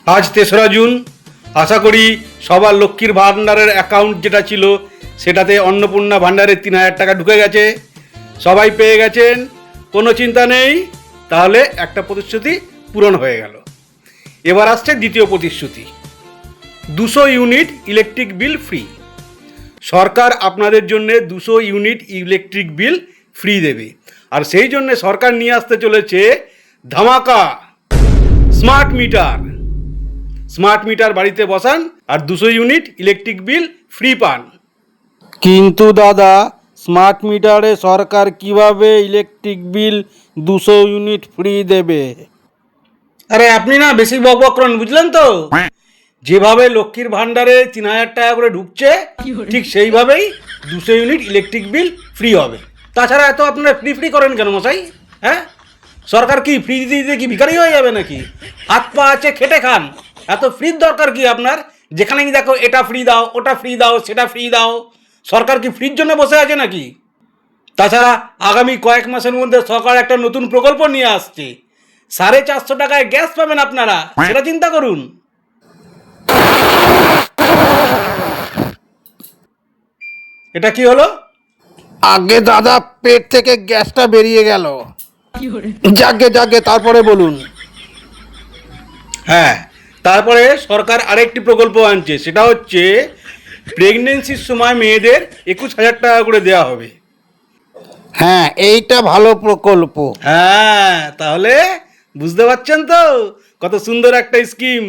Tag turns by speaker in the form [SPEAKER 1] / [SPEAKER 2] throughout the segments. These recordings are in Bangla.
[SPEAKER 1] আজ ৩রা জুন। আশা করি সবার লক্ষ্মীর ভাণ্ডারের অ্যাকাউন্ট যেটা ছিল সেটাতে অন্নপূর্ণা ভাণ্ডারের ৩,০০০ টাকা ঢুকে গেছে, সবাই পেয়ে গেছেন, কোনো চিন্তা নেই। তাহলে একটা প্রতিশ্রুতি পূরণ হয়ে গেল। এবার আসছে দ্বিতীয় প্রতিশ্রুতি, 200 ইউনিট ইলেকট্রিক বিল ফ্রি। সরকার আপনাদের জন্য 200 ইউনিট ইলেকট্রিক বিল ফ্রি দেবে, আর সেই জন্য সরকার নিয়ে আসতে চলেছে ধামাকা স্মার্ট মিটার। স্মার্ট মিটার বাড়িতে বসান আর 200 ইউনিট ইলেকট্রিক বিল ফ্রি পান।
[SPEAKER 2] কিন্তু দাদা, স্মার্ট মিটারে সরকার কিভাবে ইলেকট্রিক বিল 200 ইউনিট ফ্রি দেবে?
[SPEAKER 1] আরে আপনি না বেশি বকবক করেন, বুঝলেন তো? যেভাবে লক্ষ্মীর ভাণ্ডারে ৩,০০০ টাকা করে ঢুকছে, ঠিক সেইভাবেই 200 ইউনিট ইলেকট্রিক বিল ফ্রি হবে। তাছাড়া এত আপনারা ফ্রি ফ্রি করেন কেন মশাই? হ্যাঁ, সরকার কি ফ্রি দিতে দিতে কি ভিখারি হয়ে যাবে নাকি? হাত পা আছে, খেটে খান। এত ফ্রির দরকার কি আপনার? যেখানেই দেখো এটা ফ্রি দাও, ওটা ফ্রি দাও, সেটা ফ্রি দাও। সরকার কি ফ্রির জন্য বসে আছে নাকি? তাছাড়া আগামী কয়েক মাসের মধ্যে সরকার একটা নতুন প্রকল্প নিয়ে আসছে, 450 টাকায় গ্যাস পাবেন আপনারা, সেটা চিন্তা করুন। এটা কি হলো?
[SPEAKER 2] আগে দাদা, পেট থেকে গ্যাসটা বেরিয়ে গেল। যাকে যাকে, তারপরে বলুন।
[SPEAKER 1] হ্যাঁ, তারপরে সরকার আরেকটি প্রকল্প আনছে, সেটা হচ্ছে প্রেগনেন্সির সময় মেয়েদের 21,000 টাকা করে দেওয়া হবে।
[SPEAKER 2] হ্যাঁ, এইটা ভালো প্রকল্প।
[SPEAKER 1] হ্যাঁ, তাহলে বুঝতে পারছেন তো কত সুন্দর একটা স্কিম।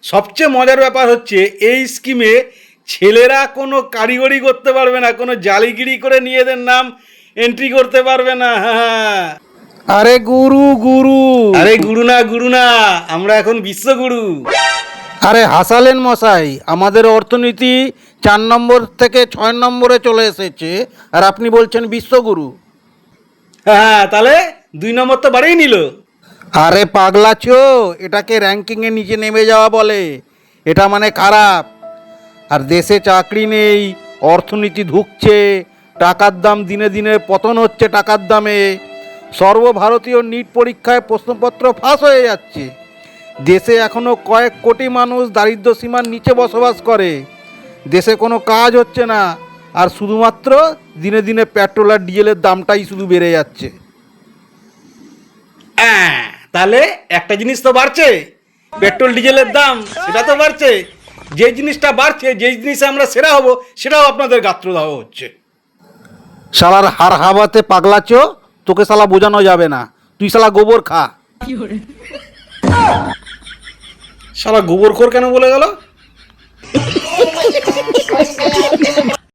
[SPEAKER 1] সবচেয়ে মজার ব্যাপার হচ্ছে এই স্কিমে ছেলেরা কোনো কারিগরি করতে পারবে না, কোনো জালিগিরি করে নিজেদের নাম এন্ট্রি করতে পারবে না। হ্যাঁ,
[SPEAKER 2] আরে গুরু গুরু,
[SPEAKER 1] আরে গুরু না, আমরা এখন বিশ্বগুরু।
[SPEAKER 2] আরে হাসালেন মশাই, আমাদের অর্থনীতি 4 নম্বর থেকে 6 নম্বরে চলে এসেছে, আর আপনি বলছেন বিশ্বগুরু।
[SPEAKER 1] হ্যাঁ, তাহলে 2 নম্বর তো বাড়িয়ে নিল।
[SPEAKER 2] আরে পাগলাছো, এটাকে র্যাঙ্কিংয়ে নিচে নেমে যাওয়া বলে। এটা মানে খারাপ। আর দেশে চাকরি নেই, অর্থনীতি ধুঁকছে, টাকার দাম দিনে দিনে পতন হচ্ছে টাকার দামে। সর্বভারতীয় নিট পরীক্ষায় প্রশ্নপত্র ফাঁস হয়ে যাচ্ছে। দেশে এখনও কয়েক কোটি মানুষ দারিদ্র্য সীমার নিচে বসবাস করে। দেশে কোনো কাজ হচ্ছে না, আর শুধুমাত্র দিনে দিনে পেট্রোল আর ডিজেলের দামটাই শুধু বেড়ে যাচ্ছে।
[SPEAKER 1] হ্যাঁ, তাহলে একটা জিনিস তো বাড়ছে, পেট্রোল ডিজেলের দাম, সেটা তো বাড়ছে। যে জিনিসটা বাড়ছে, যে জিনিসে আমরা সেরা হব, সেটাও আপনাদের গাত্রদাহ হচ্ছে।
[SPEAKER 2] শালার হার হাওয়াতে পাগলাচো, তোকে শালা বোঝানো যাবে না। তুই শালা গোবর খা।
[SPEAKER 1] শালা গোবরখোর কেন বলে গেল?